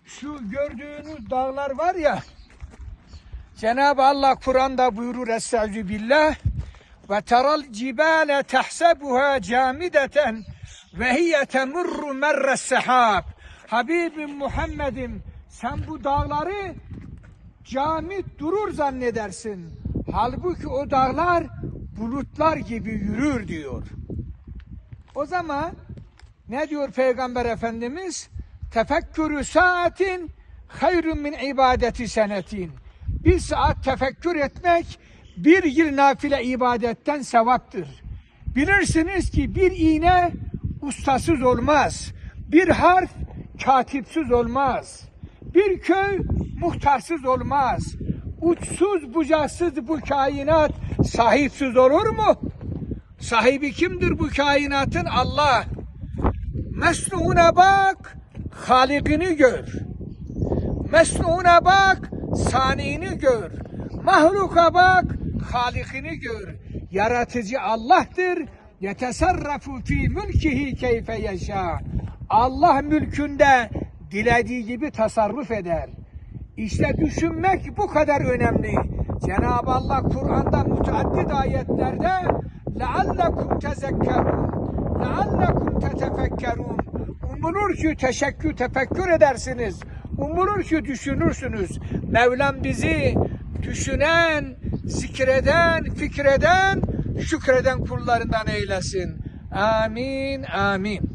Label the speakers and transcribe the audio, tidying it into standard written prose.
Speaker 1: Şu gördüğünüz dağlar var ya, Cenab-ı Allah Kur'an'da buyurur Estaizu billah ve teral cibale tehsebuha camideten ve hiye temurru merres sehab. Habibim Muhammed'im, sen bu dağları camit durur zannedersin. Halbuki o dağlar bulutlar gibi yürür diyor. O zaman ne diyor Peygamber Efendimiz? Tefekkürü saatin hayrun min ibadeti senetin. Bir saat tefekkür etmek bir yıl nafile ibadetten sevaptır. Bilirsiniz ki bir iğne ustasız olmaz. Bir harf katipsiz olmaz. Bir köy muhtarsız olmaz. Uçsuz bucaksız bu kainat sahipsiz olur mu? Sahibi kimdir bu kainatın? Allah. Mesnuğuna bak, Halikini gör. Mesnuğuna bak, saniini gör. Mahluka bak, Halikini gör. Yaratıcı Allah'tır. Yetesarrafu fi mülkihi keyfe yeşâ. Allah mülkünde dilediği gibi tasarruf eder. İşte düşünmek bu kadar önemli. Cenab-ı Allah Kur'an'da müteaddit ayetlerde لَعَلَّكُمْ تَزَكَّرُونَ لَعَلَّكُمْ تَتَفَكَّرُونَ umulur ki tefekkür edersiniz. Umulur ki düşünürsünüz. Mevlam bizi düşünen, zikreden, fikreden, şükreden kullarından eylesin. Amin, amin.